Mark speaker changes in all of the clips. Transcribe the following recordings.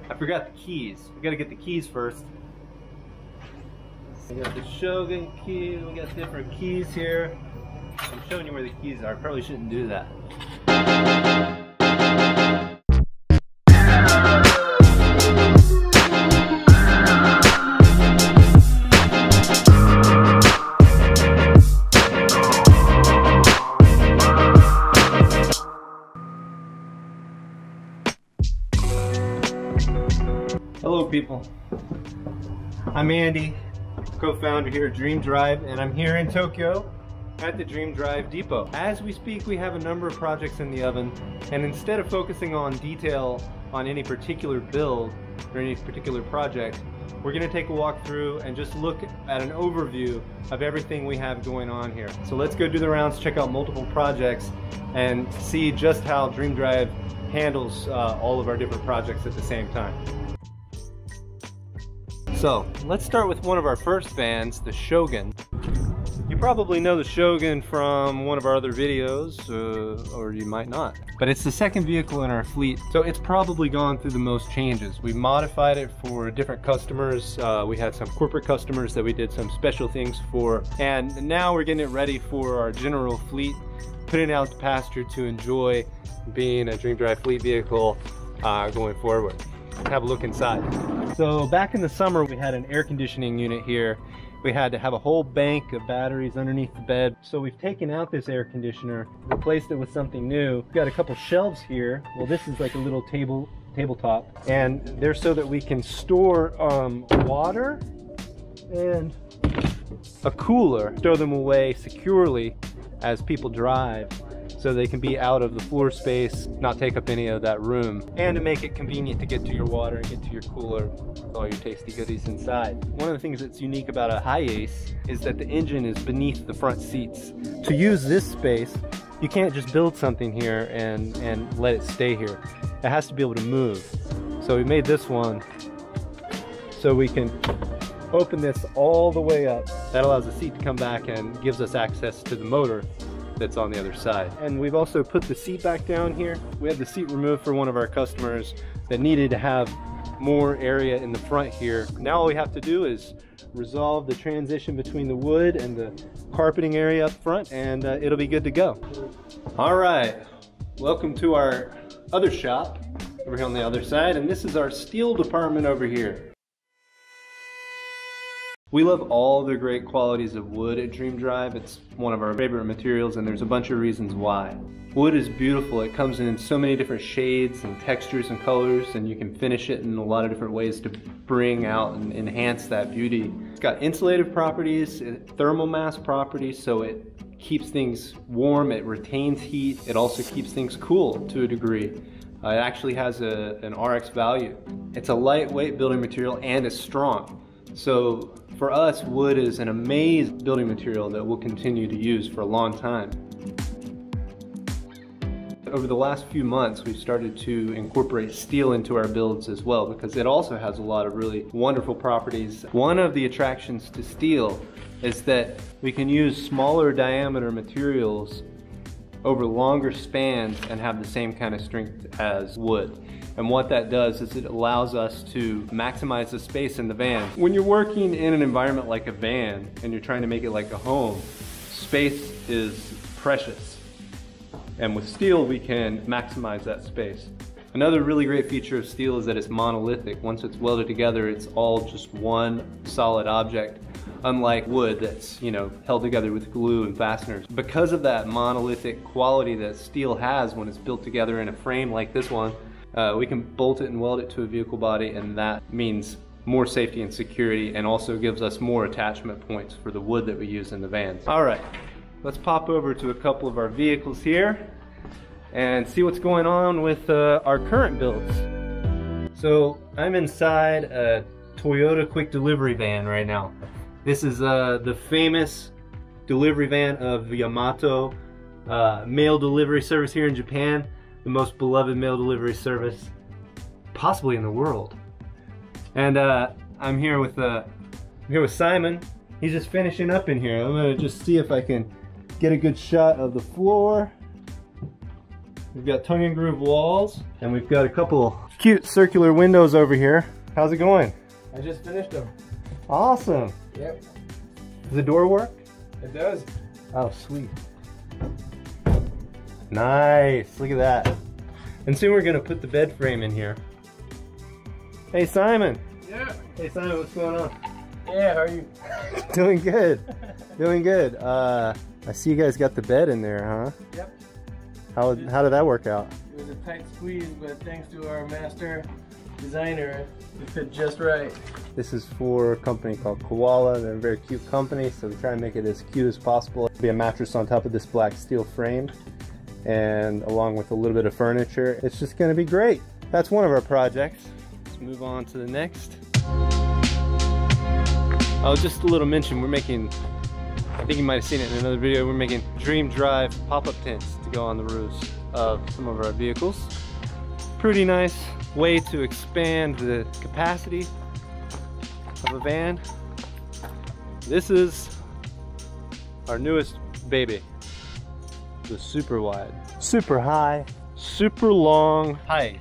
Speaker 1: I forgot the keys. We gotta get the keys first. We got the Shogun key, we got different keys here. I'm showing you where the keys are. I probably shouldn't do that. Hello people, I'm Andy, co-founder here at Dream Drive, and I'm here in Tokyo at the Dream Drive Depot. As we speak, we have a number of projects in the oven, and instead of focusing on detail on any particular build or any particular project, we're going to take a walk through and just look at an overview of everything we have going on here. So let's go do the rounds, check out multiple projects, and see just how Dream Drive handles all of our different projects at the same time. So let's start with one of our first vans, the Shogun. You probably know the Shogun from one of our other videos, or you might not. But it's the second vehicle in our fleet, so it's probably gone through the most changes. We modified it for different customers. We had some corporate customers that we did some special things for, and now we're getting it ready for our general fleet, putting it out to pasture to enjoy being a Dream Drive fleet vehicle going forward. Have a look inside. So back in the summer, we had an air conditioning unit here. We had to have a whole bank of batteries underneath the bed. So we've taken out this air conditioner, replaced it with something new. We've got a couple shelves here. Well, this is like a little tabletop, and they're so that we can store water and a cooler, stow them away securely as people drive, so they can be out of the floor space, not take up any of that room, and to make it convenient to get to your water and get to your cooler with all your tasty goodies inside. One of the things that's unique about a Hiace is that the engine is beneath the front seats. To use this space, you can't just build something here and let it stay here. It has to be able to move. So we made this one so we can open this all the way up. That allows the seat to come back and gives us access to the motor that's on the other side. And we've also put the seat back down here. We had the seat removed for one of our customers that needed to have more area in the front here. Now all we have to do is resolve the transition between the wood and the carpeting area up front, and it'll be good to go. All right, welcome to our other shop over here on the other side, and this is our steel department over here. We love all the great qualities of wood at Dream Drive. It's one of our favorite materials, and there's a bunch of reasons why. Wood is beautiful. It comes in so many different shades and textures and colors, and you can finish it in a lot of different ways to bring out and enhance that beauty. It's got insulative properties, thermal mass properties, so it keeps things warm, it retains heat, it also keeps things cool to a degree. It actually has an RX value. It's a lightweight building material and it's strong. So for us, wood is an amazing building material that we'll continue to use for a long time. Over the last few months, we've started to incorporate steel into our builds as well, because it also has a lot of really wonderful properties. One of the attractions to steel is that we can use smaller diameter materials over longer spans and have the same kind of strength as wood. And what that does is it allows us to maximize the space in the van. When you're working in an environment like a van and you're trying to make it like a home, space is precious. And with steel, we can maximize that space. Another really great feature of steel is that it's monolithic. Once it's welded together, it's all just one solid object, unlike wood that's, held together with glue and fasteners. Because of that monolithic quality that steel has when it's built together in a frame like this one, we can bolt it and weld it to a vehicle body, and that means more safety and security, and also gives us more attachment points for the wood that we use in the vans. All right, let's pop over to a couple of our vehicles here and see what's going on with our current builds. So I'm inside a Toyota quick delivery van right now. This is the famous delivery van of Yamato mail delivery service here in Japan. The most beloved mail delivery service possibly in the world. And I'm here with Simon. He's just finishing up in here. I'm gonna just see if I can get a good shot of the floor. We've got tongue and groove walls, and we've got a couple cute circular windows over here. How's it going?
Speaker 2: I just finished them.
Speaker 1: Awesome.
Speaker 2: Yep.
Speaker 1: Does the door work?
Speaker 2: It does.
Speaker 1: Oh, sweet. Nice. Look at that. And soon we're gonna put the bed frame in here. Hey, Simon.
Speaker 2: Yeah.
Speaker 1: Hey, Simon, what's going on?
Speaker 2: Yeah, how are you?
Speaker 1: Doing good. Doing good. I see you guys got the bed in there, huh?
Speaker 2: Yep.
Speaker 1: How did that work out?
Speaker 2: It was a tight squeeze, but thanks to our master designer, it fit just right.
Speaker 1: This is for a company called Koala. They're a very cute company, so we try and make it as cute as possible. It'll be a mattress on top of this black steel frame, and along with a little bit of furniture. It's just gonna be great. That's one of our projects. Let's move on to the next. Oh, just a little mention, we're making, I think you might have seen it in another video, we're making Dream Drive pop-up tents to go on the roofs of some of our vehicles. Pretty nice way to expand the capacity of a van. This is our newest baby, the super wide, super high, super long Hiace.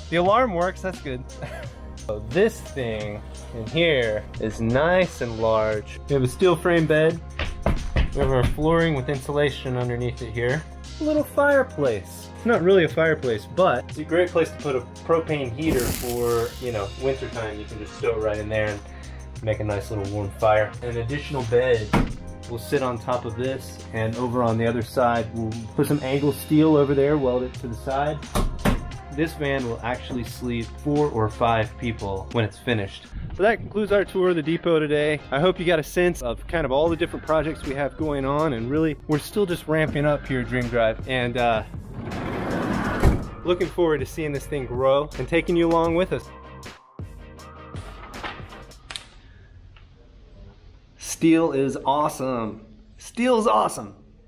Speaker 1: The alarm works, that's good. So this thing in here is nice and large. We have a steel frame bed. We have our flooring with insulation underneath it here. A little fireplace. Not really a fireplace, but it's a great place to put a propane heater for, you know, winter time. You can just stow it right in there and make a nice little warm fire. An additional bed will sit on top of this, and over on the other side, we'll put some angle steel over there, weld it to the side. This van will actually sleep 4 or 5 people when it's finished. So that concludes our tour of the depot today. I hope you got a sense of kind of all the different projects we have going on, and really we're still just ramping up here at Dream Drive, and looking forward to seeing this thing grow and taking you along with us. Steel is awesome. Steel is awesome.